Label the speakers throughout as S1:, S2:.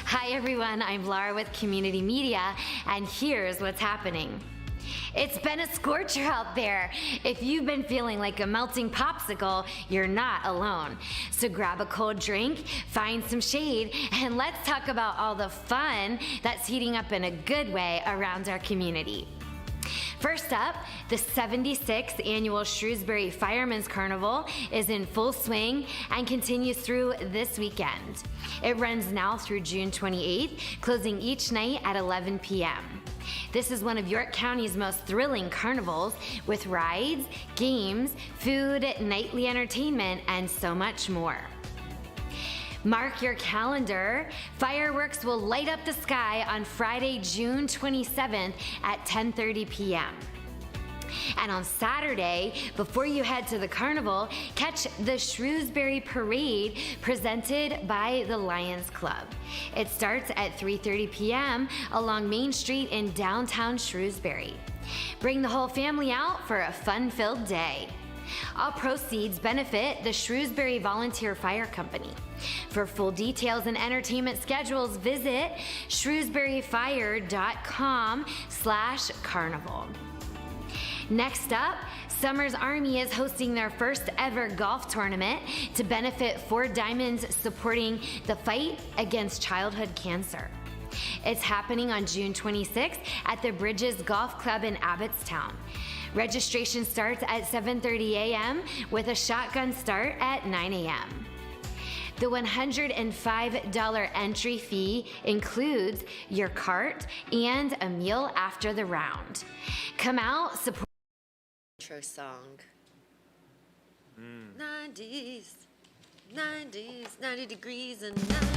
S1: Hi everyone, I'm Laura with Community Media, and here's what's happening. It's been a scorcher out there. If you've been feeling like a melting popsicle, you're not alone. So grab a cold drink, find some shade, and let's talk about all the fun that's heating up in a good way around our community. First up, the 76th annual Shrewsbury Firemen's Carnival is in full swing and continues through this weekend. It runs now through June 28th, closing each night at 11 p.m. This is one of York County's most thrilling carnivals with rides, games, food, nightly entertainment, and so much more. Mark your calendar. Fireworks will light up the sky on Friday, June 27th at 10:30 p.m. And on Saturday, before you head to the carnival, catch the Shrewsbury Parade presented by the Lions Club. It starts at 3:30 p.m. along Main Street in downtown Shrewsbury. Bring the whole family out for a fun-filled day. All proceeds benefit the Shrewsbury Volunteer Fire Company. For full details and entertainment schedules, visit shrewsburyfire.com/carnival. Next up, Summers Army is hosting their first ever golf tournament to benefit 4 Diamonds supporting the fight against childhood cancer. It's happening on June 26th at the Bridges Golf Club in Abbottstown. Registration starts at 7:30 a.m. with a shotgun start at 9 a.m. The $105 entry fee includes your cart and a meal after the round. Come out, support.
S2: Intro song. 90s, 90 degrees and 90s.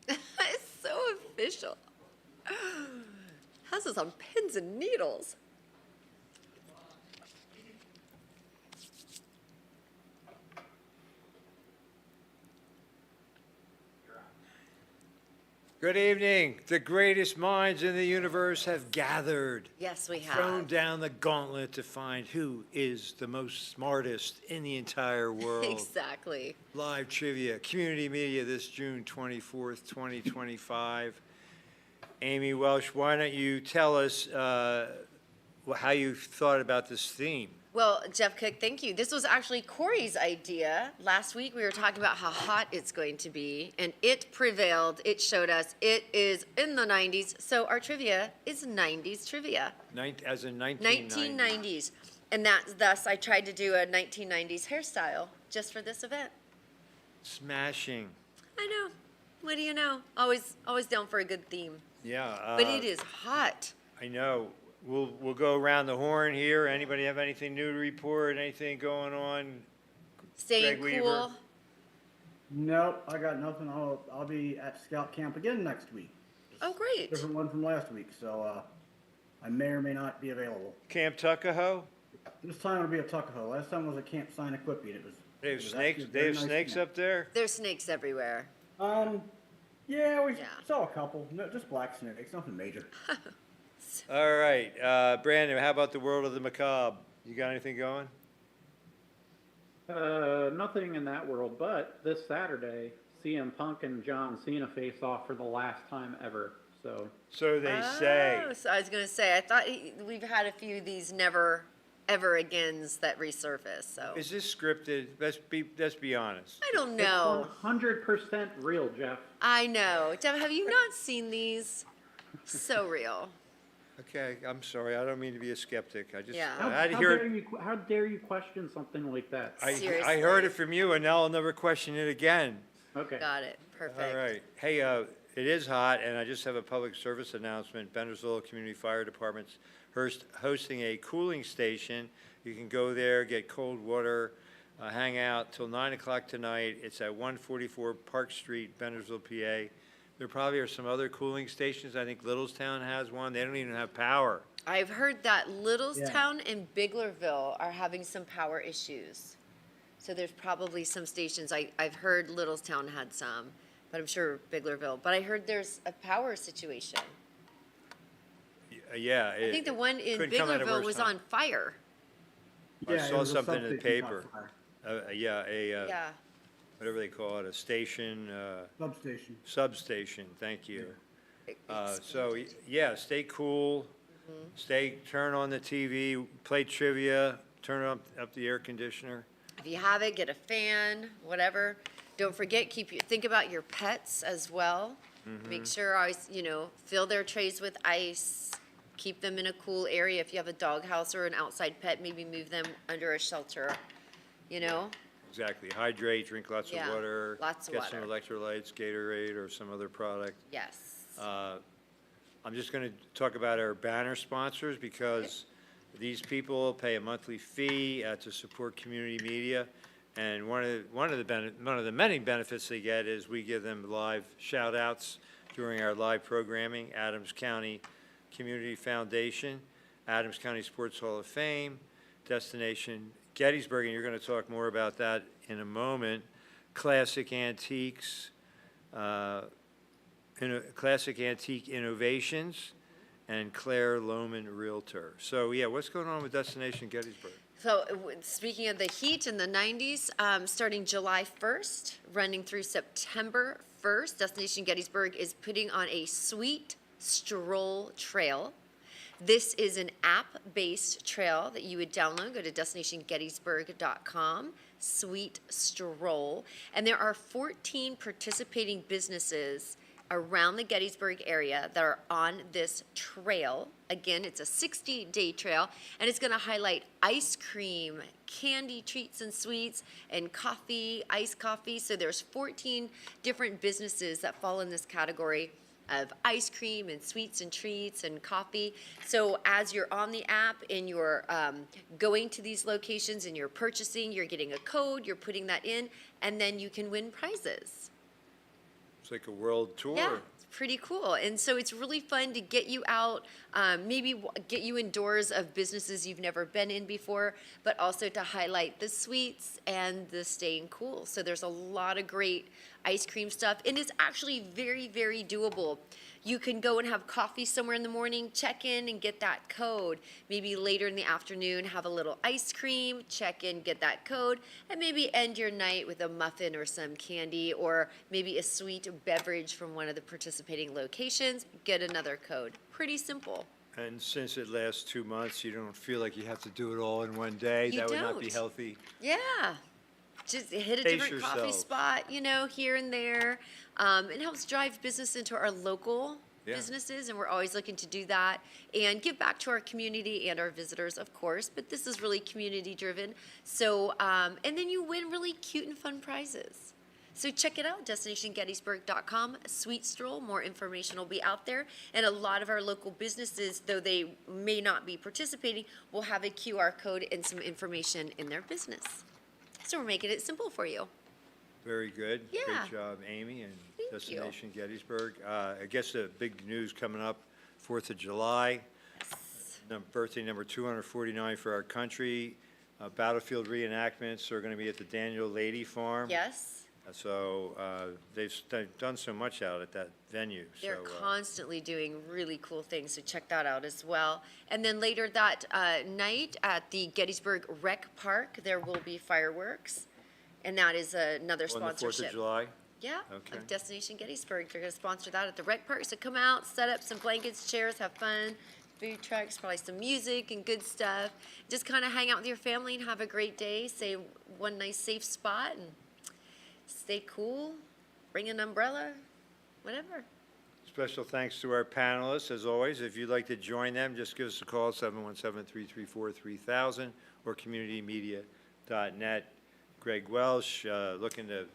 S2: It's so official. How's this on pins and needles?
S3: Good evening. The greatest minds in the universe have gathered.
S2: Yes, we have.
S3: Thrown down the gauntlet to find who is the most smartest in the entire world.
S2: Exactly.
S3: Live trivia, community media this June 24th, 2025. Amy Welsh, why don't you tell us how you thought about this theme?
S2: Well, Jeff Cook, thank you. This was actually Corey's idea. Last week we were talking about how hot it's going to be, and it prevailed. It showed us it is in the 90s, so our trivia is 90s trivia.
S3: As in 1990s.
S2: 1990s. And thus I tried to do a 1990s hairstyle just for this event.
S3: Smashing.
S2: I know. What do you know? Always down for a good theme.
S3: Yeah.
S2: But it is hot.
S3: I know. We'll go around the horn here. Anybody have anything new to report? Anything going on?
S2: Staying
S3: Greg
S2: cool.
S3: Weaver?
S4: Nope, I got nothing. I'll be at Scout Camp again next week.
S2: Oh, great.
S4: Different one from last week, so I may or may not be available.
S3: Camp Tuckahoe?
S4: This time it'll be at Tuckahoe. Last time was at Camp Sign Equipping.
S3: They have
S4: it was
S3: snakes.
S4: actually a
S3: They
S4: very
S3: have
S4: nice
S3: snakes
S4: camp.
S3: up there.
S2: There's snakes everywhere.
S4: Yeah, we
S2: Yeah.
S4: saw a couple. No, just black snakes, nothing major.
S3: All right, Brandon. How about the world of the macabre? You got anything going?
S5: Nothing in that world, but this Saturday, CM Punk and John Cena face off for the last time ever. So
S3: They say.
S2: Oh, so I was going to say, I thought we've had a few of these never ever agains that resurface. So
S3: Is this scripted? Let's be honest.
S2: I don't know.
S5: it's 100% real, Jeff.
S2: I know. Jeff, have you not seen these? So real.
S3: Okay, I'm sorry. I don't mean to be a skeptic. I just
S2: Yeah.
S3: I had to hear it.
S5: How dare you question something like that?
S3: I
S2: Seriously.
S3: heard it from you, and now I'll never question it again.
S5: Okay.
S2: Got it. Perfect.
S3: All right. Hey, it is hot, and I just have a public service announcement. Bendersville Community Fire Department's hosting a cooling station. You can go there, get cold water, hang out till 9 o'clock tonight. It's at 144 Park Street, Bendersville, PA. There probably are some other cooling stations. I think Littlestown has one. They don't even have power.
S2: I've heard that Littlestown and Biglerville are having some power issues. So there's probably some stations, I've heard Littlestown had some, but I'm sure Biglerville. But I heard there's a power situation.
S3: Yeah.
S2: I think the one in
S3: couldn't come at a
S2: Biglerville
S3: worse
S2: was
S3: time.
S2: on fire.
S3: I
S4: Yeah, it
S3: saw
S4: was a
S3: something in the
S4: substation caught
S3: paper.
S4: fire.
S2: Yeah.
S3: Whatever they call it, a station,
S4: Substation.
S3: substation, thank you.
S2: It's-
S3: So, yeah, stay cool, turn on the TV, play trivia, turn up the air conditioner.
S2: If you have it, get a fan, whatever. Don't forget, think about your pets as well. Make sure always, fill their trays with ice. Keep them in a cool area. If you have a doghouse or an outside pet, maybe move them under a shelter,
S3: Exactly, hydrate, drink lots of
S2: Yeah,
S3: water.
S2: lots of
S3: Get some
S2: water.
S3: electrolytes, Gatorade, or some other product.
S2: Yes.
S3: I'm just going to talk about our banner sponsors because these people pay a monthly fee to support community media. And one of the many benefits they get is we give them live shout outs during our live programming. Adams County Community Foundation, Adams County Sports Hall of Fame, Destination Gettysburg, and you're going to talk more about that in a moment. Classic Antiques, Classic Antique Innovations, and Claire Lohman Realtor. So, yeah, what's going on with Destination Gettysburg?
S2: So speaking of the heat in the 90s, starting July 1st, running through September 1st, Destination Gettysburg is putting on a Sweet Stroll Trail. This is an app-based trail that you would download. Go to destinationgettysburg.com, Sweet Stroll. And there are 14 participating businesses around the Gettysburg area that are on this trail. Again, it's a 60-day trail, and it's going to highlight ice cream, candy, treats and sweets, and coffee, iced coffee. So there's 14 different businesses that fall in this category of ice cream and sweets and treats and coffee. So as you're on the app and you're going to these locations and you're purchasing, you're getting a code, you're putting that in, and then you can win prizes.
S3: It's like a world tour.
S2: Yeah, it's pretty cool. And so it's really fun to get you out, maybe get you indoors of businesses you've never been in before, but also to highlight the sweets and the staying cool. So there's a lot of great ice cream stuff, and it's actually very, very doable. You can go and have coffee somewhere in the morning, check in and get that code. Maybe later in the afternoon, have a little ice cream, check in, get that code, and maybe end your night with a muffin or some candy, or maybe a sweet beverage from one of the participating locations, get another code. Pretty simple.
S3: And since it lasts 2 months, you don't feel like you have to do it all in one day.
S2: You
S3: That would not be
S2: don't.
S3: healthy.
S2: Yeah. Just hit a
S3: Pace
S2: different coffee
S3: yourself.
S2: spot, here and there. It helps drive business into our local businesses, and we're always looking to do that and give back to our community and our visitors, of course. But this is really community driven. So, and then you win really cute and fun prizes. So check it out, destinationgettysburg.com, Sweet Stroll. More information will be out there. And a lot of our local businesses, though they may not be participating, will have a QR code and some information in their business. So we're making it simple for you.
S3: Very good.
S2: Yeah.
S3: Great job, Amy, and
S2: Thank you.
S3: Destination Gettysburg. I guess the big news coming up, 4th of July, birthday number 249 for our country. Battlefield reenactments are going to be at the Daniel Lady Farm.
S2: Yes,
S3: So they've done so much out at that venue.
S2: they're
S3: So,
S2: constantly doing really cool things, so check that out as well. And then later that night at the Gettysburg Rec Park, there will be fireworks, and that is another
S3: on the 4th
S2: sponsorship.
S3: of July?
S2: Yeah,
S3: Okay.
S2: of Destination Gettysburg. They're going to sponsor that at the Rec Park. So come out, set up some blankets, chairs, have fun, food trucks, probably some music and good stuff. Just kind of hang out with your family and have a great day. Say one nice safe spot and stay cool. Bring an umbrella, whatever.
S3: Special thanks to our panelists, as always. If you'd like to join them, just give us a call, 717-334-3000, or communitymedia.net. Greg Welsh, looking to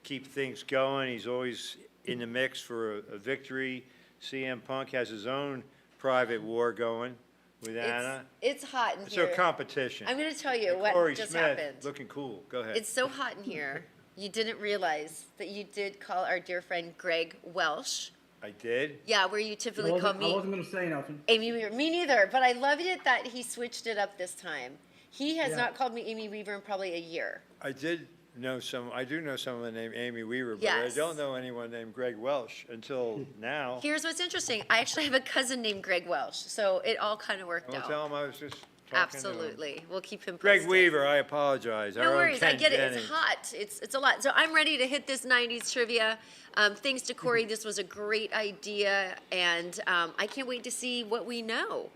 S3: keep things going. He's always in the mix for a victory. CM Punk has his own private war going with Anna.
S2: It's hot in
S3: It's
S2: here.
S3: a competition.
S2: I'm going to tell you
S3: And
S2: what
S3: Corey
S2: just
S3: Smith,
S2: happened.
S3: looking cool. Go ahead.
S2: It's so hot in here. You didn't realize that you did call our dear friend Greg Welsh
S3: I did?
S2: Yeah, where you
S4: I
S2: typically call
S4: wasn't, I
S2: me
S4: wasn't gonna say nothing.
S2: Amy Weaver. Me neither, but I loved it that he switched it up this time. He has
S4: Yeah.
S2: not called me Amy Weaver in probably a year.
S3: I do know someone named Amy Weaver, but I
S2: Yes.
S3: don't know anyone named Greg Welsh until now.
S2: Here's what's interesting. I actually have a cousin named Greg Welsh, so it all kind of worked
S3: I'll
S2: out.
S3: tell him I was just talking to him.
S2: Absolutely. We'll keep him posted.
S3: Greg Weaver, I apologize.
S2: No
S3: Our own
S2: worries. I
S3: Ken
S2: get it.
S3: Jennings.
S2: It's hot. It's a lot. So I'm ready to hit this 90s trivia. Thanks to Corey. This was a great idea, and I can't wait to see what we know.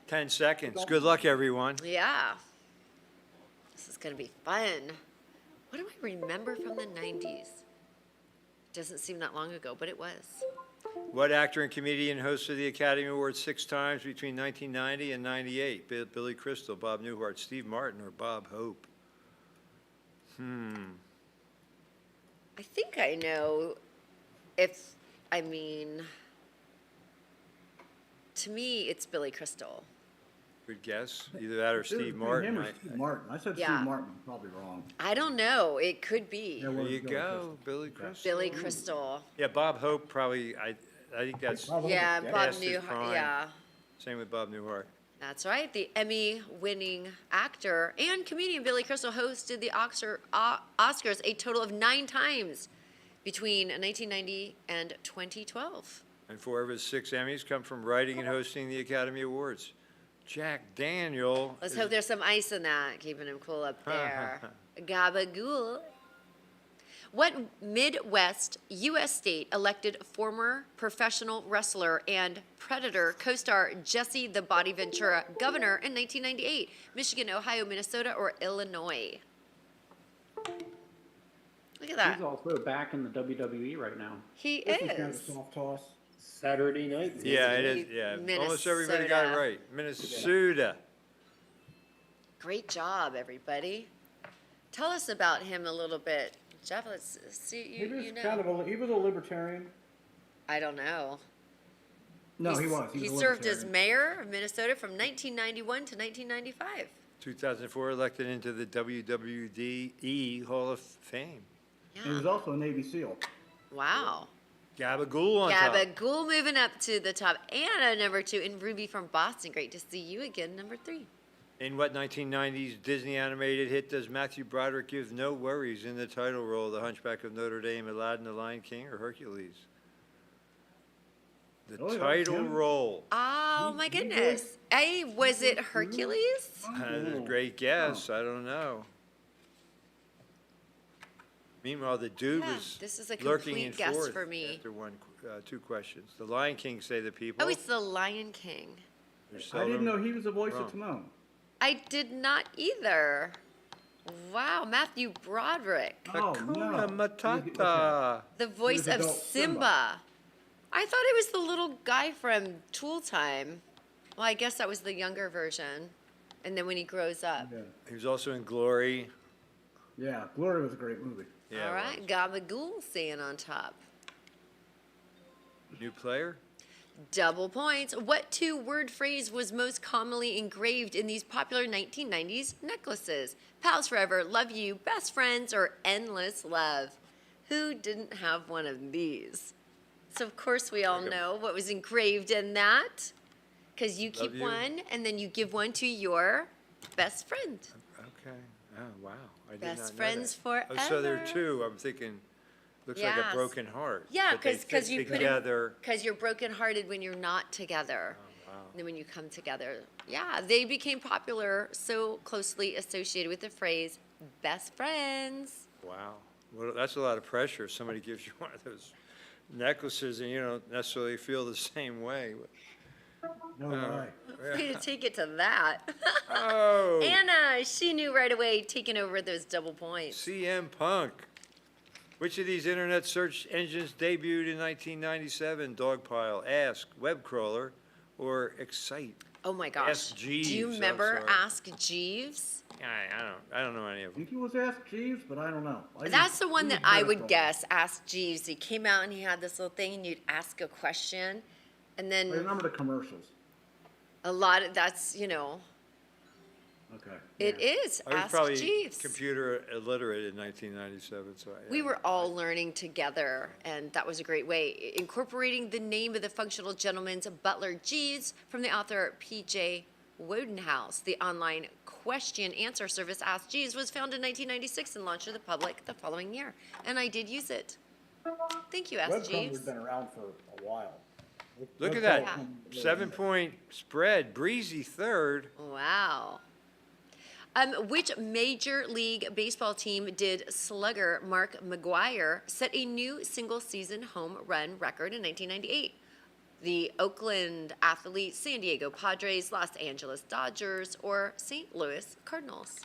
S3: 10 seconds. Good luck, everyone.
S2: Yeah. This is going to be fun. What do I remember from the 90s? Doesn't seem that long ago, but it was.
S3: What actor and comedian hosted the Academy Awards 6 times between 1990 and 98? Billy Crystal, Bob Newhart, Steve Martin, or Bob Hope?
S2: I think I know to me, it's Billy Crystal.
S3: Good guess. Either that or
S4: It was
S3: Steve
S4: between
S3: Martin.
S4: him or Steve Martin. I said
S2: Yeah.
S4: Steve Martin, probably wrong.
S2: I don't know. It could be.
S4: Yeah, well,
S3: There
S4: it's
S3: you
S4: Billy
S3: go,
S4: Crystal.
S3: Billy Crystal.
S2: Billy Crystal.
S3: Yeah, Bob Hope probably, I think that's
S4: Bob Hope
S2: Yeah,
S4: is dead.
S2: Bob
S3: past his
S2: Newhart.
S3: prime.
S2: Yeah.
S3: Same with Bob Newhart.
S2: That's right. The Emmy-winning actor and comedian Billy Crystal hosted the Oscars a total of 9 times between 1990 and 2012.
S3: And 4 of his 6 Emmys come from writing and hosting the Academy Awards. Jack Daniel.
S2: Let's
S3: is-
S2: hope there's some ice in that, keeping him cool up there. Gabagool. What Midwest U.S. state elected former professional wrestler and Predator co-star Jesse the Body Ventura governor in 1998? Michigan, Ohio, Minnesota, or Illinois? Look at that.
S5: He's also back in the WWE right now.
S2: He
S4: This is kind of a
S2: is.
S4: soft toss.
S6: Saturday night.
S3: Yeah, it is. Yeah, almost everybody got it
S2: Minnesota.
S3: right. Minnesota.
S2: Great job, everybody. Tell us about him a little bit. Jeff, let's see.
S4: He was
S2: You know.
S4: kind of he was a libertarian.
S2: I don't know.
S4: No, he was.
S2: He
S4: was a
S2: served as
S4: libertarian.
S2: mayor of Minnesota from 1991 to 1995.
S3: 2004 elected into the WWE Hall of Fame.
S4: He was
S2: Yeah.
S4: also a Navy SEAL.
S2: Wow.
S3: Gabagool on top.
S2: Gabagool moving up to the top. Anna, number 2. And Ruby from Boston. Great to see you again, number 3.
S3: In what 1990s Disney animated hit does Matthew Broderick give no worries in the title role, The Hunchback of Notre Dame, Aladdin, The Lion King, or Hercules? The
S4: Oh, yeah,
S3: title
S4: him.
S3: role.
S2: Oh, my goodness. Hey, was it Hercules?
S3: That's a great guess. I don't know. Meanwhile, the dude
S2: Yeah,
S3: was
S2: this is a
S3: lurking
S2: complete
S3: in
S2: guess
S3: fourth
S2: for me.
S3: after 2 questions. The Lion King, say the people.
S2: Oh, it's the Lion King.
S3: They're
S4: I didn't
S3: seldom
S4: know he was the voice
S3: wrong.
S4: of Timon.
S2: I did not either. Wow, Matthew Broderick.
S4: Oh,
S3: Hakuna
S4: no.
S3: Matata.
S2: The voice of
S4: adult
S2: Simba.
S4: Simba.
S2: I thought it was the little guy from Tool Time. Well, I guess that was the younger version. And then when he grows up.
S4: Yeah.
S3: He was also in Glory.
S4: Yeah, Glory was a great movie.
S3: Yeah,
S2: All
S3: it
S2: right,
S3: was.
S2: Gabagool staying on top.
S3: New player?
S2: Double points. What 2-word phrase was most commonly engraved in these popular 1990s necklaces? Pals forever, love you, best friends, or endless love? Who didn't have one of these? So, of course, we all know what was engraved in that. Because you keep
S3: Love you.
S2: one and then you give one to your best friend.
S3: Okay. Oh, wow. I did
S2: Best
S3: not know
S2: friends
S3: that. Oh, so there are
S2: forever.
S3: 2. I'm thinking, looks like
S2: Yes.
S3: a broken heart.
S2: Yeah,
S3: but they
S2: because
S3: fit
S2: you put
S3: together.
S2: because you're brokenhearted when you're not together.
S3: Oh, wow.
S2: And then when you come together, yeah, they became popular, so closely associated with the phrase "best friends."
S3: Wow. Well, that's a lot of pressure. If somebody gives you one of those necklaces and you don't necessarily feel the same way.
S4: No lie.
S2: Way to take it to that.
S3: Oh,
S2: Anna, she knew right away, taking over those double points.
S3: CM Punk. Which of these internet search engines debuted in 1997? Dogpile, Ask, Webcrawler, or Excite?
S2: Oh my gosh.
S3: Ask Jeeves,
S2: Do you
S3: I'm
S2: remember
S3: sorry.
S2: Ask Jeeves?
S3: I don't know any of
S4: I
S3: them.
S4: think he was Ask Jeeves, but I don't know.
S2: That's the one
S4: he
S2: that
S4: was
S2: I
S4: better
S2: would
S4: for it.
S2: guess. Ask Jeeves. He came out and he had this little thing, and you'd ask a question, and
S4: I
S2: then
S4: remember the commercials.
S2: a lot of that's
S4: Okay.
S2: It is.
S3: I was
S2: Ask
S3: probably
S2: Jeeves.
S3: computer illiterate in 1997, so
S2: We were all learning together, and that was a great way. Incorporating the name of the functional gentleman's Butler Jeeves from the author P.J. Wodenhouse. The online question answer service Ask Jeeves was founded in 1996 and launched to the public the following year. And I did use it. Thank you, Ask
S6: Web
S2: Jeeves.
S6: has been around for a while.
S3: Look at
S6: Web
S3: that,
S6: Color really
S3: 7-point spread, breezy third.
S2: Wow. Which Major League Baseball team did slugger Mark McGwire set a new single-season home run record in 1998? The Oakland Athlete, San Diego Padres, Los Angeles Dodgers, or St. Louis Cardinals?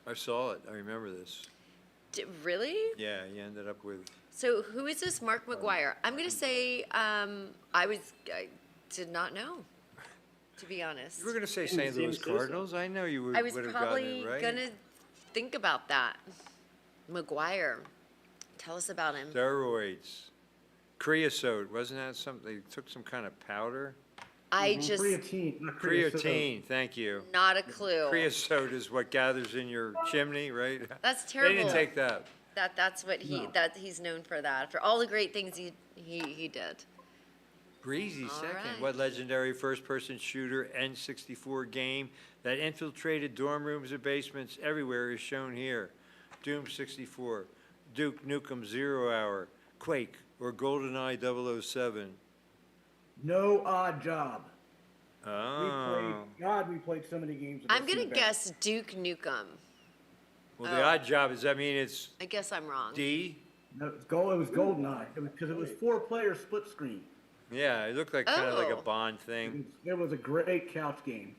S3: I saw it, I remember this.
S2: Really?
S3: Yeah, he ended up with,
S2: So who is this Mark McGwire? I'm going to say I did not know, to be honest.
S3: you were gonna say St. Louis Cardinals? I know you would
S2: I was
S3: have gotten
S2: probably
S3: it right.
S2: gonna think about that. McGuire, tell us about him.
S3: Steroids, creosote, wasn't that something, they took some kind of powder?
S2: I just,
S4: Creatine, not creosote.
S3: Creatine, thank you.
S2: not a clue.
S3: Creosote is what gathers in your chimney, right?
S2: That's
S3: They
S2: terrible.
S3: didn't take that.
S2: That's what he's known for that, for all the great things he did.
S3: Breezy
S2: All
S3: second.
S2: right.
S3: What legendary first-person shooter N64 game that infiltrated dorm rooms and basements everywhere is shown here? Doom 64, Duke Nukem 0 Hour, Quake, or GoldenEye 007?
S4: No Odd Job.
S3: Oh.
S4: We played so many games. of
S2: I'm
S4: this
S2: gonna
S4: in the
S2: guess Duke Nukem.
S3: Well, the odd job, does that mean it's
S2: I guess I'm wrong.
S3: D?
S4: No, it was GoldenEye because it was 4-player split screen.
S3: Yeah, it looked like kind of like a
S2: Oh.
S3: Bond thing.
S4: It was a great couch game.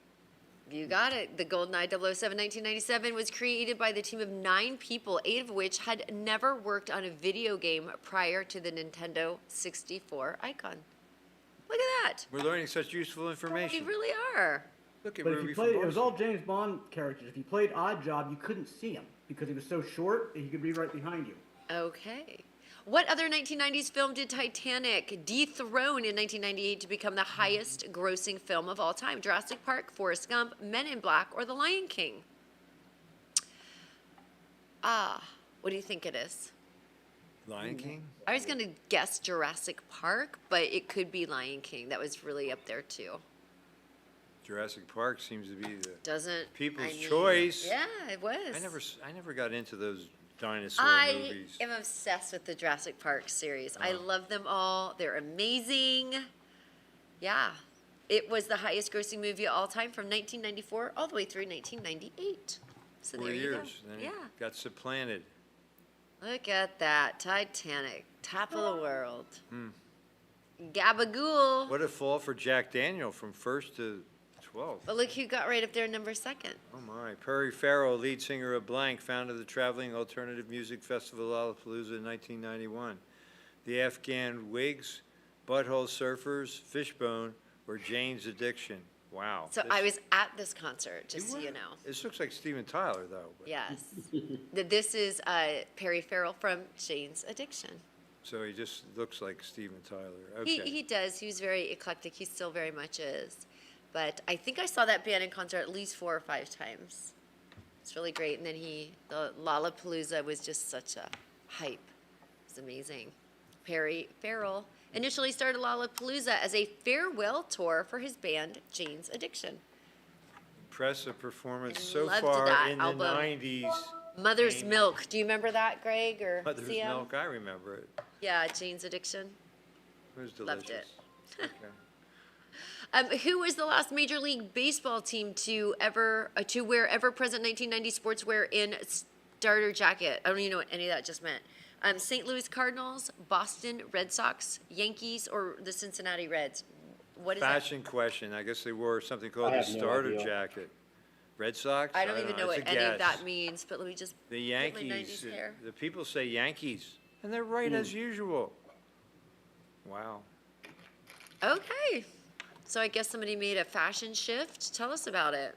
S2: You got it. The GoldenEye 007 1997 was created by the team of 9 people, 8 of which had never worked on a video game prior to the Nintendo 64 icon. Look at that.
S3: We're learning such useful
S2: You
S3: information.
S2: really are.
S3: Look at
S4: But if
S3: Ruby
S4: you
S3: from
S4: played, it was all
S3: Boston.
S4: James Bond characters. If you played Odd Job, you couldn't see him because he was so short that he could be right behind you.
S2: Okay. What other 1990s film did Titanic dethrone in 1998 to become the highest grossing film of all time? Jurassic Park, Forrest Gump, Men in Black, or The Lion King? What do you think it is?
S3: Lion King?
S2: I was going to guess Jurassic Park, but it could be Lion King. That was really up there too.
S3: Jurassic Park seems to be the
S2: Doesn't
S3: people's
S2: I mean,
S3: choice.
S2: Yeah, it was.
S3: I never got into those dinosaur
S2: I
S3: movies.
S2: am obsessed with the Jurassic Park series. I love them all. They're amazing. Yeah. It was the highest grossing movie of all time from 1994 all the way through 1998. So
S3: 4
S2: there you
S3: years,
S2: go.
S3: then
S2: Yeah.
S3: it got supplanted.
S2: Look at that. Titanic. Top of the world.
S3: Hmm.
S2: Gabagool.
S3: What a fall for Jack Daniel from first to 12th.
S2: But look who got right up there number 2nd.
S3: Oh my. Perry Farrell, lead singer of Blank, founded the traveling alternative music festival Lollapalooza in 1991. The Afghan Wigs, Butthole Surfers, Fishbone, or Jane's Addiction. Wow.
S2: So I was at this concert, just so you know.
S3: This looks like Steven Tyler, though. but-
S2: Yes. This is Perry Farrell from Shane's Addiction.
S3: So he just looks like Steven Tyler. Okay.
S2: He does. He was very eclectic. He still very much is. But I think I saw that band in concert at least 4 or 5 times. It's really great. And then the Lollapalooza was just such a hype. It's amazing. Perry Farrell initially started Lollapalooza as a farewell tour for his band, Jane's Addiction.
S3: Impressive performance
S2: I
S3: so
S2: loved
S3: far
S2: that
S3: in the
S2: album.
S3: 90s.
S2: Mother's
S3: Jane.
S2: Milk. Do you remember that, Greg or
S3: Mother's
S2: CM?
S3: Milk, I remember it.
S2: Yeah, Jane's Addiction.
S3: It was delicious.
S2: Loved it.
S3: Okay.
S2: Who was the last Major League Baseball team to wear ever-present 1990 sportswear in starter jacket? I don't even know what any of that just meant. St. Louis Cardinals, Boston Red Sox, Yankees, or the Cincinnati Reds? What is
S3: Fashion question. I guess they wore something called
S6: I
S3: the
S6: have no
S3: starter
S6: idea.
S3: jacket. Red Sox?
S2: that? I don't even know
S3: It's
S2: what
S3: a
S2: any of
S3: guess.
S2: that means, but let me just
S3: The
S2: get my
S3: Yankees.
S2: 90s hair.
S3: The people say Yankees, and they're right as usual. Wow.
S2: Okay. So I guess somebody made a fashion shift. Tell us about it.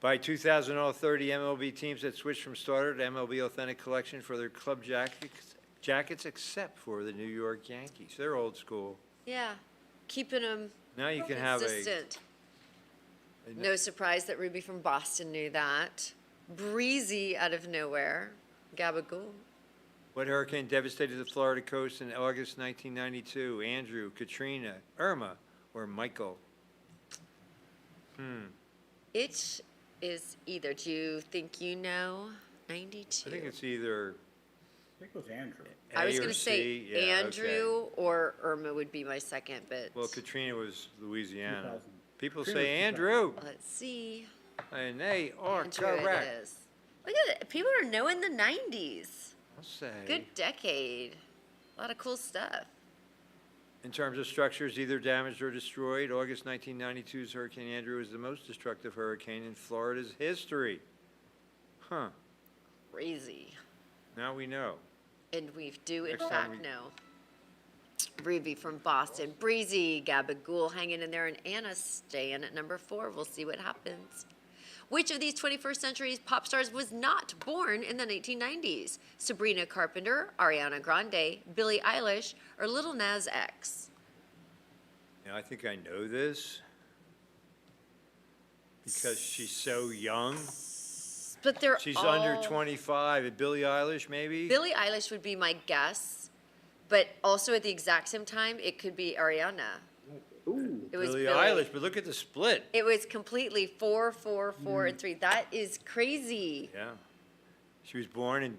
S3: By 2000, all 30 MLB teams had switched from starter to MLB Authentic Collection for their club jackets, except for the New York Yankees. They're old school.
S2: Yeah. Keeping them
S3: Now you can have
S2: consistent. No surprise that Ruby from Boston knew that. Breezy out of nowhere. Gabagool.
S3: What hurricane devastated the Florida coast in August 1992? Andrew, Katrina, Irma, or Michael?
S2: It is either. Do you think you know? 92.
S3: I think it's either
S4: I think it was Andrew.
S3: A
S2: I was
S3: or
S2: going to say
S3: C. Yeah,
S2: Andrew
S3: okay.
S2: or Irma would be my second, but
S3: Well, Katrina was Louisiana.
S4: 2000.
S3: People
S4: Katrina
S3: say
S4: was 2000.
S3: Andrew,
S2: let's see.
S3: and they are
S2: Andrew
S3: correct.
S2: it is. Look at it. People are knowing the 90s.
S3: I'll say.
S2: Good decade. A lot of cool stuff.
S3: In terms of structures either damaged or destroyed, August 1992's Hurricane Andrew is the most destructive hurricane in Florida's history. Huh.
S2: Crazy.
S3: Now we know.
S2: And we do, in
S3: Next time
S2: fact,
S3: we-
S2: know. Ruby from Boston. Breezy, Gabagool hanging in there, and Anna staying at number 4. We'll see what happens. Which of these 21st century pop stars was not born in the 1990s? Sabrina Carpenter, Ariana Grande, Billie Eilish, or Lil Nas X?
S3: Now, I think I know this because she's so young.
S2: But they're
S3: She's
S2: all...
S3: under 25. Billie Eilish, maybe?
S2: Billie Eilish would be my guess, but also at the exact same time, it could be Ariana.
S5: Ooh.
S2: It was
S3: Billie
S2: Billie.
S3: Eilish, but look at the split.
S2: It was completely 4, 4, 4, and 3. That is crazy.
S3: Yeah. She was born in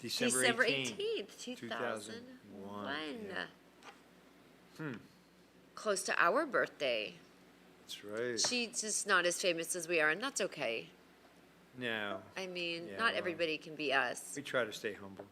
S3: December 18th.
S2: 2001.
S3: yeah.
S2: Close to our birthday.
S3: That's right.
S2: She's just not as famous as we are, and that's okay.
S3: No,
S2: I mean,
S3: Yeah,
S2: not
S3: well.
S2: everybody can be us.
S3: we try to stay humble.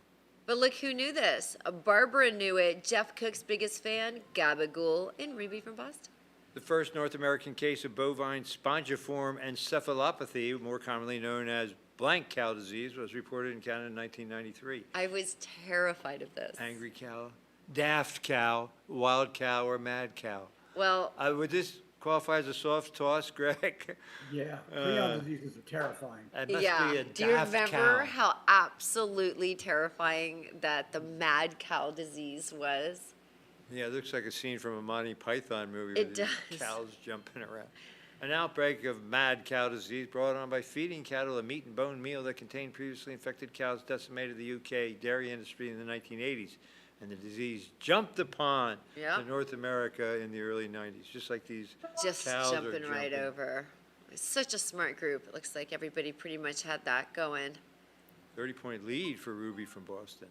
S2: But look who knew this. Barbara knew it. Jeff Cook's biggest fan, Gabagool, and Ruby from Boston.
S3: The first North American case of bovine spongiform encephalopathy, more commonly known as blank cow disease, was reported in Canada in 1993.
S2: I was terrified of this.
S3: Angry cow, daft cow, wild cow, or mad cow.
S2: Well,
S3: Would this qualify as a soft toss, Greg?
S4: Yeah, prion diseases are terrifying.
S3: That must
S2: yeah.
S3: be a
S2: Do you
S3: daft
S2: remember
S3: cow.
S2: how absolutely terrifying that the mad cow disease was?
S3: Yeah, it looks like a scene from a Monty Python movie
S2: It
S3: with these
S2: does.
S3: cows jumping around. An outbreak of mad cow disease brought on by feeding cattle a meat and bone meal that contained previously infected cows decimated the UK dairy industry in the 1980s. And the disease jumped upon
S2: Yep.
S3: North America in the early 90s, just like these
S2: Just
S3: cows are
S2: jumping right
S3: jumping.
S2: over. Such a smart group. It looks like everybody pretty much had that going.
S3: 30-point lead for Ruby from Boston.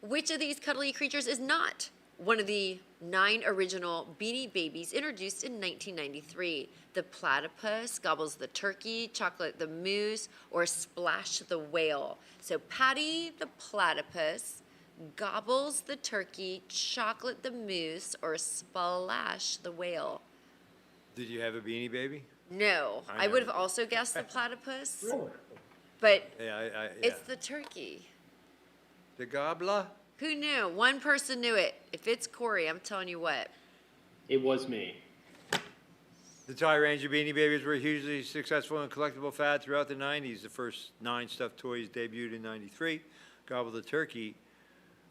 S2: Which of these cuddly creatures is not one of the 9 original Beanie Babies introduced in 1993? The platypus, Gobbles the turkey, Chocolate the moose, or Splash the whale. So Patty the platypus, Gobbles the turkey, Chocolate the moose, or Splash the whale.
S3: Did you have a Beanie Baby?
S2: No,
S3: I
S2: I would have
S3: never did.
S2: also guessed the platypus,
S4: Really?
S2: but
S3: Yeah,
S2: it's the turkey.
S3: the gobbler?
S2: Who knew? One person knew it. If it's Corey, I'm telling you what.
S5: It was me.
S3: The toy range of Beanie Babies were hugely successful and collectible fad throughout the 90s. The first 9 stuffed toys debuted in 93. Gobble the Turkey,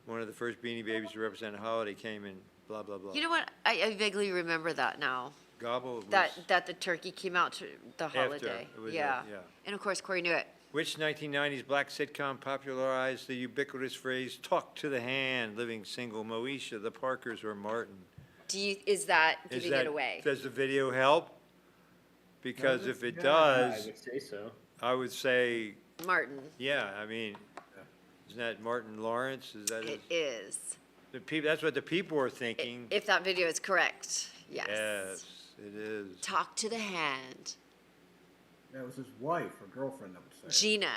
S3: one of the first Beanie Babies to represent a holiday, came in blah, blah, blah.
S2: You know what? I vaguely remember that now.
S3: Gobble was...
S2: That the turkey came out to the holiday.
S3: It was
S2: yeah.
S3: yeah.
S2: And of course, Corey knew it.
S3: Which 1990s black sitcom popularized the ubiquitous phrase, talk to the hand, living single, Moesha, the Parkers, or Martin?
S2: Is that giving it away?
S3: Does the video help? Because if it
S5: I
S3: does,
S5: would say so.
S3: I would say,
S2: Martin.
S3: yeah, I mean, isn't that Martin Lawrence? Is that
S2: It
S3: his,
S2: is.
S3: the people? That's what the people are thinking.
S2: If that video is correct. Yes.
S3: Yes, it is.
S2: Talk to the hand.
S4: That was his wife or girlfriend, I would say.
S2: Gina.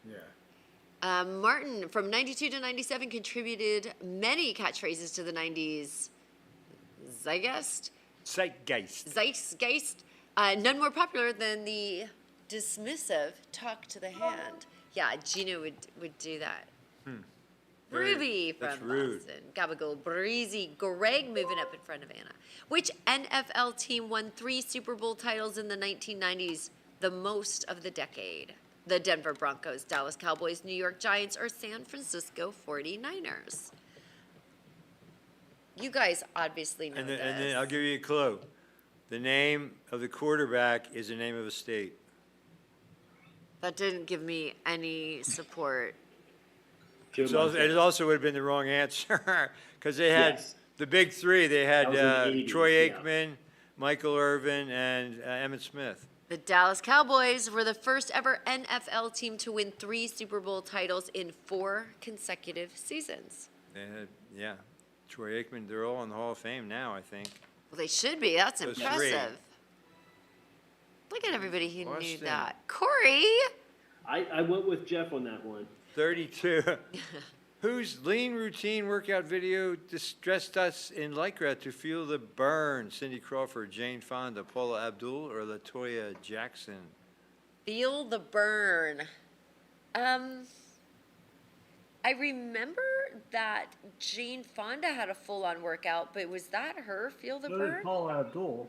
S4: Yeah.
S2: Martin, from 92 to 97, contributed many catchphrases to the 90s. Zeitgeist?
S3: Zeitgeist.
S2: None more popular than the dismissive talk to the hand. Yeah, Gina would do that. Ruby from
S3: that's rude.
S2: Boston. Gabagool, Breezy, Greg moving up in front of Anna. Which NFL team won 3 Super Bowl titles in the 1990s, the most of the decade? The Denver Broncos, Dallas Cowboys, New York Giants, or San Francisco 49ers? You guys obviously know
S3: And
S2: this.
S3: then I'll give you a clue. The name of the quarterback is the name of a state.
S2: That didn't give me any support.
S6: Joe
S3: So
S6: Montana.
S3: it also would have been the wrong answer, because they had
S6: Yes.
S3: the big three. They had
S6: That was in the 80s,
S3: Troy
S6: yeah.
S3: Aikman, Michael Irvin, and Emmitt Smith.
S2: The Dallas Cowboys were the first ever NFL team to win 3 Super Bowl titles in 4 consecutive seasons.
S3: They had, yeah, Troy Aikman. They're all in the Hall of Fame now, I think.
S2: Well, they should be. That's
S3: Those
S2: impressive.
S3: 3.
S2: Look at everybody who knew
S3: Boston.
S2: that. Corey!
S6: I went with Jeff on that one.
S3: 32. Whose lean routine workout video distressed us in Lycra to feel the burn? Cindy Crawford, Jane Fonda, Paula Abdul, or LaToya Jackson?
S2: Feel the burn. I remember that Jane Fonda had a full-on workout, but was that her? Feel the
S4: So did
S2: burn?
S4: Paula Abdul.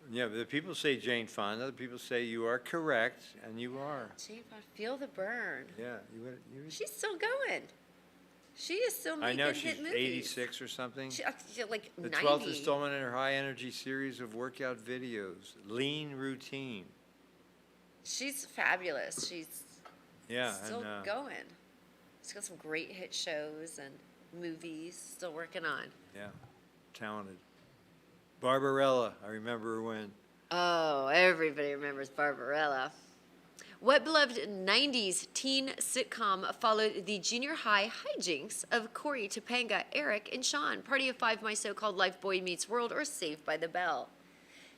S3: Yeah, but the people say Jane Fonda. The people say you are correct, and you are.
S2: Jane Fonda, feel the burn.
S3: Yeah, you.
S2: She's still going. She is still
S3: I
S2: making
S3: know
S2: hit
S3: she's
S2: movies.
S3: 86 or something.
S2: She's like
S3: The
S2: 90.
S3: 12th installment in her high-energy series of workout videos, Lean Routine.
S2: She's fabulous. She's
S3: Yeah,
S2: still
S3: and
S2: going. She's got some great hit shows and movies still working on.
S3: yeah, talented. Barbarella, I remember her when.
S2: Oh, everybody remembers Barbarella. What beloved 90s teen sitcom followed the junior high hijinks of Corey, Topanga, Eric, and Sean? Party of Five, My So-Called Life, Boy Meets World, or Saved by the Bell?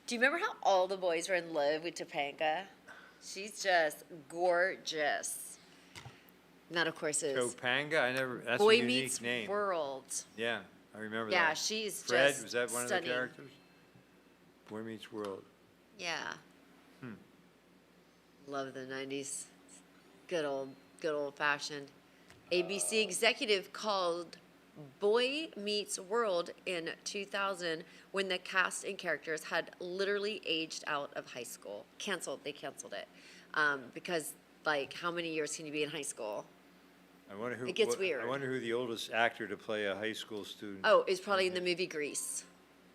S2: Do you remember how all the boys were in love with Topanga? She's just gorgeous. And that, of course, is
S3: Topanga, I never. That's
S2: Boy
S3: a unique
S2: Meets
S3: name.
S2: World.
S3: Yeah, I remember
S2: Yeah,
S3: that.
S2: she's
S3: Fred,
S2: just
S3: was that one
S2: stunning.
S3: of the characters? Boy Meets World.
S2: Yeah. Love the 90s. Good old fashioned. ABC executive called Boy Meets World in 2000 when the cast and characters had literally aged out of high school. They canceled it. Because, like, how many years can you be in high school?
S3: I wonder who.
S2: It gets
S3: I
S2: weird.
S3: wonder who the oldest actor to play a high school student.
S2: Oh, it's probably in the movie Grease.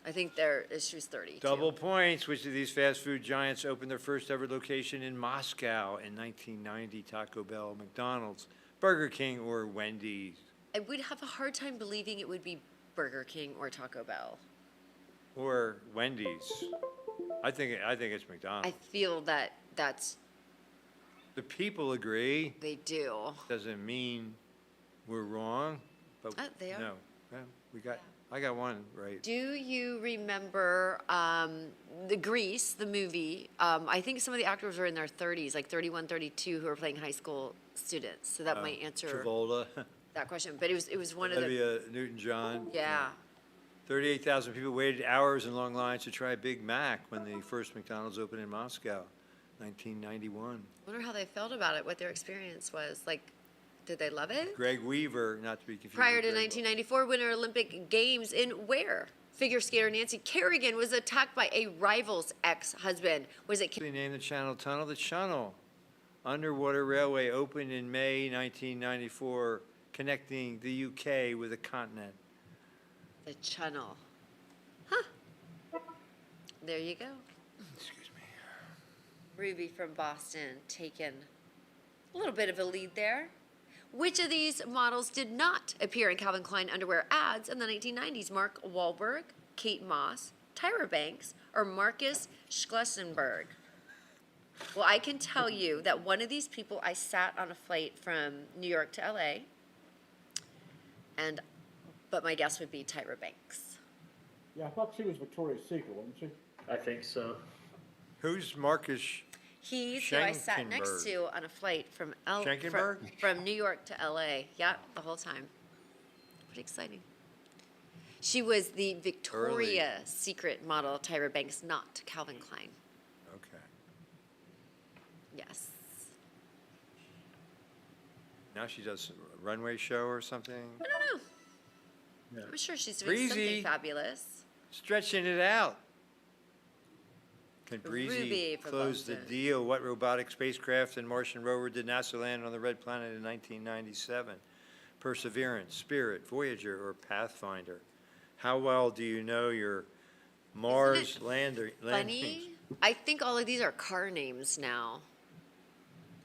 S2: I think she was 30.
S3: Double points. Which of these fast food giants opened their first ever location in Moscow in 1990? Taco Bell, McDonald's, Burger King, or Wendy's?
S2: I would have a hard time believing it would be Burger King or Taco Bell.
S3: Or Wendy's? I think it's
S2: I
S3: McDonald's.
S2: feel that that's
S3: The people agree.
S2: they do.
S3: Doesn't mean we're wrong, but
S2: They are.
S3: no. Well, I got one right.
S2: Do you remember the Grease, the movie? I think some of the actors were in their 30s, like 31, 32, who were playing high school students. So that might answer
S3: Travolta,
S2: that question. But it was one of the
S3: Olivia Newton-John.
S2: yeah.
S3: 38,000 people waited hours in long lines to try Big Mac when the first McDonald's opened in Moscow, 1991.
S2: Wonder how they felt about it, what their experience was. Like, did they love it?
S3: Greg Weaver, not to be confused.
S2: Prior
S3: with
S2: to
S3: Greg
S2: 1994, Winter Olympic Games in where? Figure skater Nancy Kerrigan was attacked by a rival's ex-husband. Was it?
S3: They named the Channel Tunnel the Channel. Underwater railway opened in May 1994, connecting the UK with the continent.
S2: The Channel. Huh. There you go.
S3: Excuse me.
S2: Ruby from Boston taking a little bit of a lead there. Which of these models did not appear in Calvin Klein underwear ads in the 1990s? Mark Wahlberg, Kate Moss, Tyra Banks, or Marcus Schlessenberg? Well, I can tell you that one of these people, I sat on a flight from New York to LA, but my guess would be Tyra Banks.
S4: Yeah, I thought she was Victoria's Secret, wasn't she?
S6: I think so.
S3: Who's Marcus?
S2: He's who I sat next to on a flight from
S3: Schenkenberg?
S2: from New York to LA. Yeah, the whole time. Pretty exciting. She was the Victoria's Secret model, Tyra Banks, not Calvin Klein.
S3: Okay.
S2: Yes.
S3: Now she does a runway show or something.
S2: I don't know.
S6: Yeah.
S2: I'm sure she's doing
S3: Breezy.
S2: something fabulous.
S3: Stretching it out. Can
S2: Ruby
S3: Breezy
S2: from
S3: close the
S2: Boston.
S3: deal? What robotic spacecraft and Martian rover did NASA land on the Red Planet in 1997? Perseverance, Spirit, Voyager, or Pathfinder? How well do you know your Mars landings.
S2: Funny. I think all of these are car names now.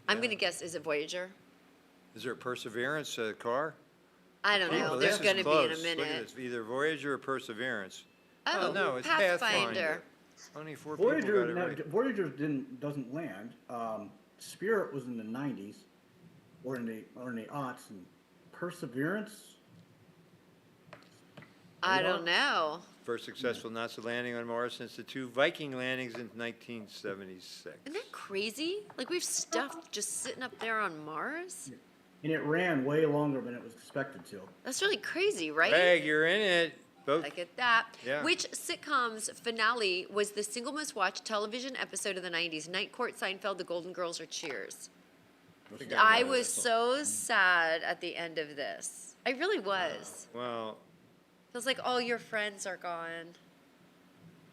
S2: I'm
S3: Yeah.
S2: gonna guess, is it Voyager?
S3: Is there a Perseverance car?
S2: I don't know.
S3: People,
S2: There's
S3: this is
S2: gonna be in a
S3: close. Look at
S2: minute.
S3: this, either Voyager or Perseverance.
S2: Oh,
S3: no, it's
S2: Pathfinder.
S3: Pathfinder. Only 4 people got
S4: Voyager,
S3: it right.
S4: Voyager doesn't land. Spirit was in the 90s, or in the aughts, and Perseverance.
S2: I don't know.
S3: First successful NASA landing on Mars since the 2 Viking landings in 1976.
S2: Isn't that crazy? Like we have stuff just sitting up there on Mars?
S4: And it ran way longer than it was expected to.
S2: That's really crazy, right?
S3: Greg, you're in it. Both.
S2: Look at that.
S3: Yeah.
S2: Which sitcom's finale was the single most watched television episode of the 90s? Night Court, Seinfeld, The Golden Girls, or Cheers?
S3: think
S2: I
S3: know
S2: was
S3: this.
S2: so sad at the end of this. I really was.
S3: Well,
S2: Feels like all your friends are gone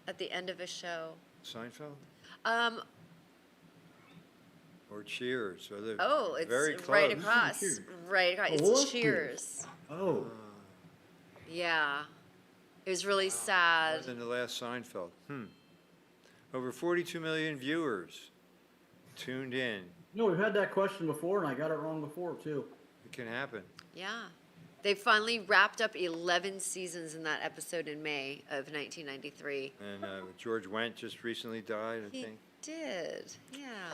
S2: at the end of a show.
S3: Seinfeld
S2: Um,
S3: or Cheers? Or they're
S2: oh, it's
S3: very close.
S2: right across.
S4: Cheers.
S2: Right across.
S4: Oh,
S2: It's
S4: what's
S2: Cheers.
S4: Oh,
S2: Yeah. It was really
S3: More
S2: sad.
S3: than the last Seinfeld. Over 42 million viewers tuned in.
S4: no, we've had that question before, and I got it wrong before too.
S3: It can happen.
S2: Yeah. They finally wrapped up 11 seasons in that episode in May of 1993.
S3: And George Wendt just recently died, I
S2: He
S3: think.
S2: did. Yeah.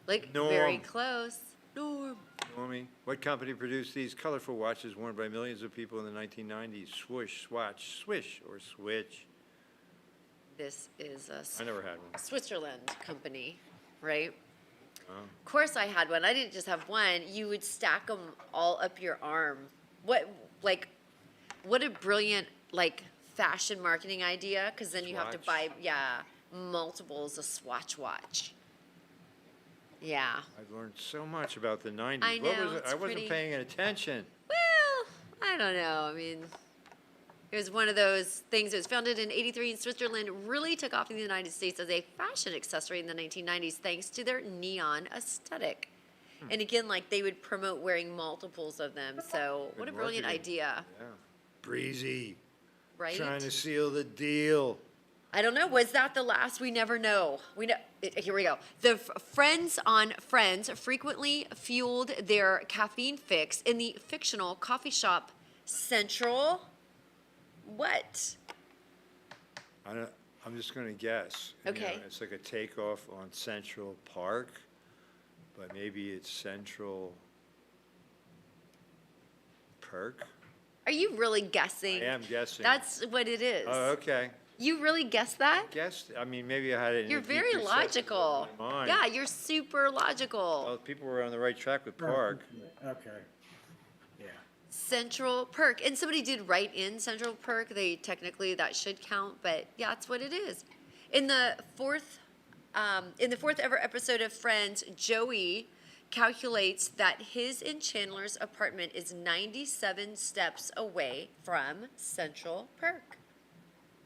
S2: Like,
S3: Norm.
S2: very close. Norm.
S3: Normie, what company produced these colorful watches worn by millions of people in the 1990s? Swoosh, Swatch, Swish, or Switch?
S2: This is a
S3: I never had one.
S2: Switzerland company, right?
S3: Oh.
S2: Of course I had one. I didn't just have one. You would stack them all up your arm. What a brilliant, fashion marketing idea, because then you have to
S3: Swatch.
S2: buy, multiples of Swatch watch. Yeah.
S3: I've learned so much about the 90s.
S2: I
S3: What
S2: know,
S3: was it?
S2: it's
S3: I wasn't
S2: pretty-
S3: paying attention.
S2: Well, I don't know. I mean, it was one of those things. It was founded in '83 in Switzerland, really took off in the United States as a fashion accessory in the 1990s thanks to their neon aesthetic. And again, they would promote wearing multiples of them. So what a
S3: Good
S2: brilliant
S3: marketing.
S2: idea,
S3: Yeah. Breezy.
S2: right?
S3: Trying to seal the deal.
S2: I don't know. Was that the last? We never know. Here we go. The friends on Friends frequently fueled their caffeine fix in the fictional coffee shop Central. What?
S3: I'm just going to guess.
S2: Okay.
S3: It's like a takeoff on Central Park, but maybe it's Central Perk.
S2: Are you really guessing?
S3: I am guessing.
S2: That's what it is.
S3: Oh, okay.
S2: You really guessed that?
S3: Guessed. I mean, maybe I had it in
S2: You're
S3: a deep
S2: very
S3: recesses
S2: logical.
S3: of my mind.
S2: Yeah, you're super logical.
S3: Well, people were on the right track with Park.
S4: Okay. Yeah.
S2: Central Perk. And somebody did write in Central Perk. Technically that should count, but yeah, that's what it is. In the fourth ever episode of Friends, Joey calculates that his and Chandler's apartment is 97 steps away from Central Perk.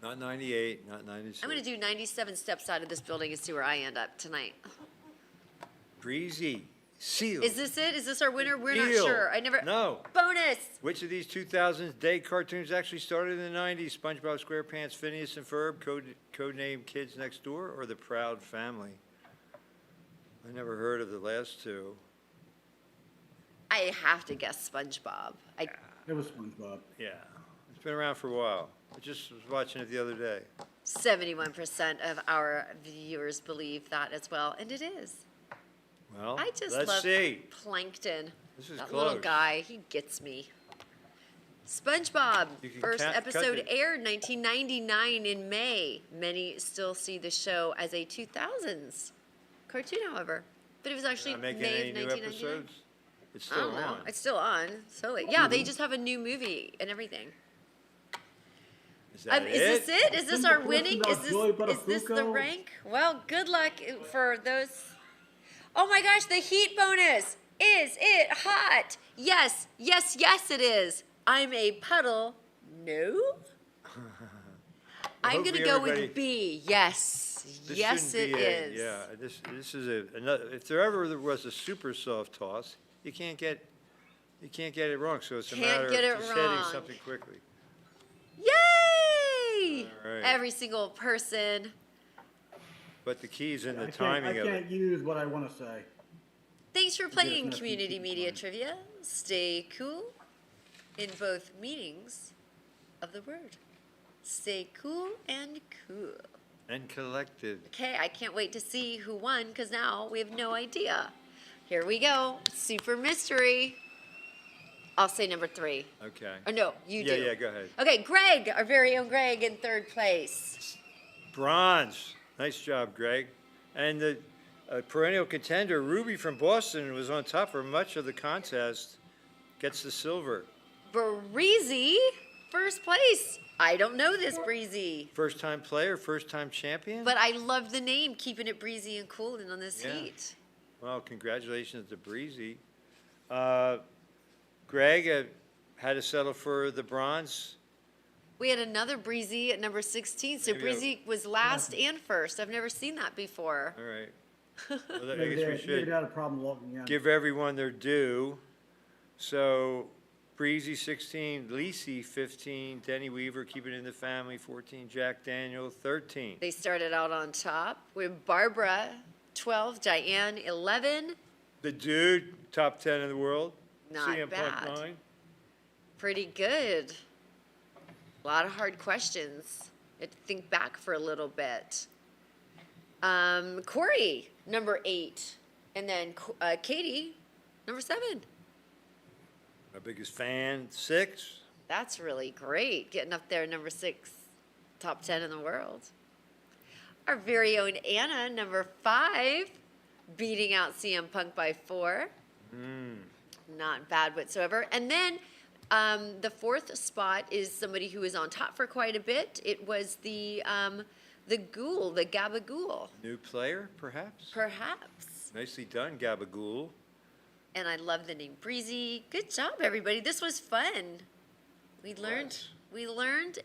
S3: Not 98, not 96.
S2: I'm going to do 97 steps out of this building and see where I end up tonight.
S3: Breezy. Seal.
S2: Is this it? Is this our winner? We're not
S3: Deal.
S2: sure. I never.
S3: No.
S2: Bonus.
S3: Which of these 2000s day cartoons actually started in the 90s? SpongeBob SquarePants, Phineas and Ferb, codename Kids Next Door, or The Proud Family? I never heard of the last two.
S2: I have to guess SpongeBob.
S4: It was SpongeBob.
S3: Yeah. It's been around for a while. I just was watching it the other day.
S2: 71% of our viewers believe that as well, and it is.
S3: Well,
S2: I just
S3: let's
S2: love
S3: see.
S2: Plankton.
S3: This is
S2: That
S3: close.
S2: little guy, he gets me. SpongeBob,
S3: You can
S2: first
S3: cut
S2: episode
S3: it.
S2: aired 1999 in May. Many still see the show as a 2000s cartoon, however. But it was actually
S3: Not making
S2: May
S3: any
S2: of
S3: new
S2: 1999.
S3: episodes? It's
S2: I
S3: still
S2: don't know.
S3: on.
S2: It's still on. So yeah, they just have a new movie and everything.
S3: Is that it?
S2: Is this it? Is this our
S4: Simple
S2: winning?
S4: question
S2: Is
S4: about
S2: this the
S4: Buttafuoco.
S2: rank? Well, good luck for those. Oh my gosh, the heat bonus. Is it hot? Yes, yes, yes, it is. I'm a puddle. No. I'm gonna
S3: hopefully
S2: go
S3: everybody-
S2: with B. Yes,
S3: This
S2: yes, it
S3: shouldn't be
S2: is.
S3: Yeah, this is another. If there ever was a super soft toss, you can't get it wrong. So it's a
S2: Can't
S3: matter
S2: get
S3: of
S2: it
S3: just hitting
S2: wrong.
S3: something quickly.
S2: Yay!
S3: All right.
S2: every single person.
S3: But the key's in the
S4: I
S3: timing of it.
S4: can't use what I want to say.
S2: Thanks for
S4: Yes,
S2: playing
S4: that's
S2: Community
S4: completely
S2: Media
S4: fine.
S2: Trivia. Stay cool in both meanings of the word. Stay cool and cool.
S3: And collected.
S2: Okay, I can't wait to see who won because now we have no idea. Here we go. Super mystery. I'll say number 3.
S3: Okay.
S2: Or no, you do.
S3: Yeah, go ahead.
S2: Okay, Greg, our very own Greg in 3rd place.
S3: Bronze. Nice job, Greg. And the perennial contender, Ruby from Boston, was on top for much of the contest. Gets the silver.
S2: Breezy, 1st place. I don't know this Breezy,
S3: First time player, first time champion.
S2: but I love the name, keeping it breezy and cool and on this
S3: Yeah.
S2: heat.
S3: Well, congratulations to Breezy. Greg had to settle for the bronze.
S2: We had another Breezy at number 16, so
S3: Maybe
S2: Breezy was last and first. I've never seen that before.
S3: All right. Well, I
S4: Maybe
S3: guess we
S4: they
S3: should
S4: had a problem logging in.
S3: give everyone their due. So Breezy 16, Lacey 15, Denny Weaver keeping it in the family 14, Jack Daniel 13.
S2: They started out on top with Barbara 12, Diane 11.
S3: The dude, top 10 in the world.
S2: Not
S3: CM Punk
S2: bad.
S3: 9.
S2: Pretty good. A lot of hard questions. I had to think back for a little bit. Corey, number 8. And then Katie, number 7.
S3: Our biggest fan, 6.
S2: That's really great. Getting up there, number 6, top 10 in the world. Our very own Anna, number 5, beating out CM Punk by 4. Not bad whatsoever. And then the 4th spot is somebody who was on top for quite a bit. It was the Ghoul, the Gabagool,
S3: New player, perhaps?
S2: perhaps.
S3: Nicely done, Gabagool.
S2: And I love the name Breezy. Good job, everybody. This was fun. We learned,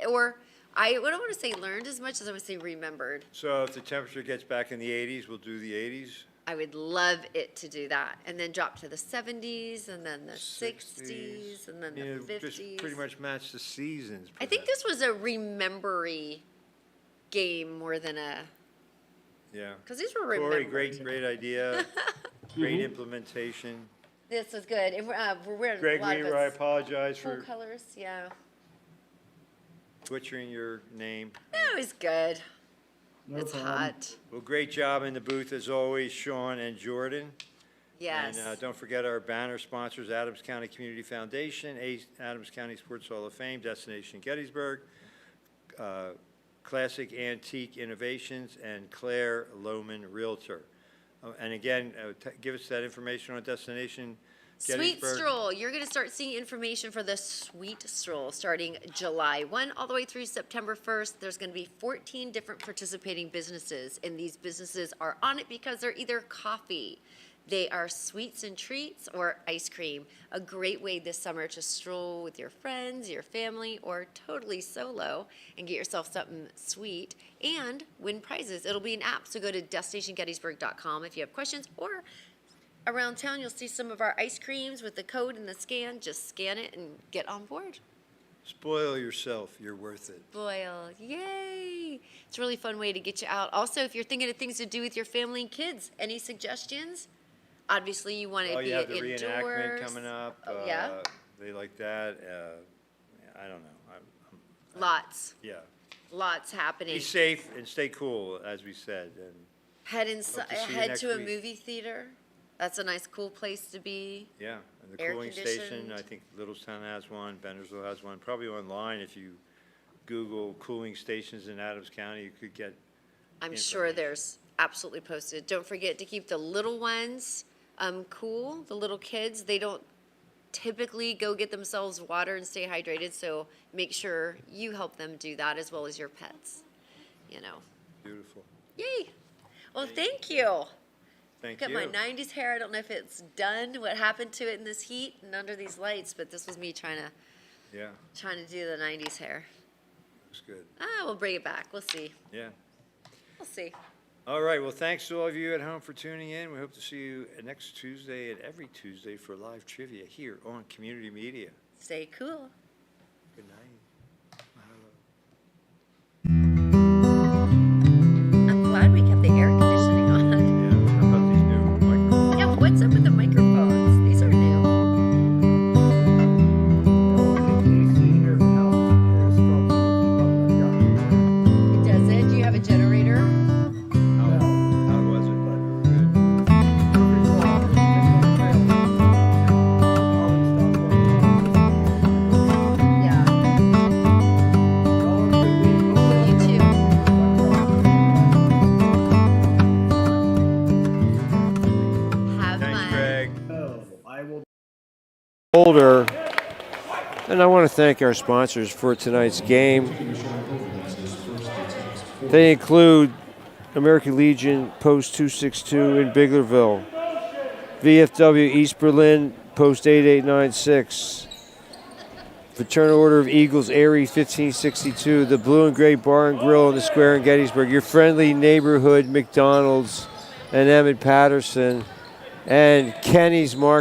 S2: or I don't want to say learned as much as I would say remembered.
S3: So if the temperature gets back in the 80s, we'll do the 80s.
S2: I would love it to do that. And then drop to the 70s, and then the 60s, and then the
S3: You know,
S2: 50s.
S3: just pretty much match the seasons.
S2: I think this was a remembery game more than a,
S3: Yeah.
S2: because these were
S3: Corey,
S2: remembered.
S3: great idea. Great implementation.
S2: This was good. And we're wearing
S3: Greg
S2: a lot
S3: Weaver, I
S2: of
S3: apologize
S2: full
S3: for
S2: colors. Yeah.
S3: butchering your name.
S2: That was good.
S4: No
S2: It's
S4: problem.
S2: hot.
S3: Well, great job in the booth as always, Sean and Jordan.
S2: Yes.
S3: And don't forget our banner sponsors, Adams County Community Foundation, Adams County Sports Hall of Fame, Destination Gettysburg, Classic Antique Innovations, and Claire Lohman Realtor. And again, give us that information on Destination
S2: Sweet
S3: Gettysburg.
S2: Stroll. You're going to start seeing information for the Sweet Stroll starting July 1 all the way through September 1st. There's going to be 14 different participating businesses, and these businesses are on it because they're either coffee, they are sweets and treats, or ice cream. A great way this summer to stroll with your friends, your family, or totally solo and get yourself something sweet and win prizes. It'll be an app, so go to destinationgettysburg.com if you have questions, or around town, you'll see some of our ice creams with the code and the scan. Just scan it and get on board.
S3: Spoil yourself, you're worth it.
S2: Boil, yay! It's a really fun way to get you out. Also, if you're thinking of things to do with your family and kids, any suggestions? Obviously, you want to
S3: Oh,
S2: be
S3: you have the
S2: indoors.
S3: reenactment coming up.
S2: Oh, yeah?
S3: They like that. I don't know.
S2: Lots,
S3: Yeah.
S2: lots happening.
S3: Be safe and stay cool, as we said. And
S2: Head inside.
S3: Hope to see you
S2: Head
S3: next
S2: to a
S3: week.
S2: movie theater. That's a nice, cool place to be.
S3: yeah, and the
S2: Air
S3: cooling station,
S2: conditioned.
S3: I think Littlestown has one, Bendersville has one. Probably online, if you Google cooling stations in Adams County, you could get.
S2: I'm sure
S3: information.
S2: there's absolutely posted. Don't forget to keep the little ones cool. The little kids, they don't typically go get themselves water and stay hydrated, so make sure you help them do that as well as your pets. You know.
S3: Beautiful.
S2: Yay! Well, thank you.
S3: Thank
S2: Got
S3: you.
S2: my 90s hair. I don't know if it's done, what happened to it in this heat and under these lights, but this was me trying
S3: Yeah,
S2: to do the 90s hair.
S3: looks good.
S2: We'll bring it back. We'll see.
S3: Yeah.
S2: We'll see.
S3: All right, well, thanks to all of you at home for tuning in. We hope to see you next Tuesday and every Tuesday for live trivia here on Community Media.
S2: Stay cool.
S3: Good night. Mahalo.
S7: Boulder. And I want to thank our sponsors for tonight's game. They include American Legion Post 262 in Biglerville, VFW East Berlin Post 8896, Fraternal Order of Eagles Erie 1562, the Blue and Gray Bar and Grill in the Square in Gettysburg, your friendly neighborhood McDonald's and Emmett Patterson, and Kenny's Market.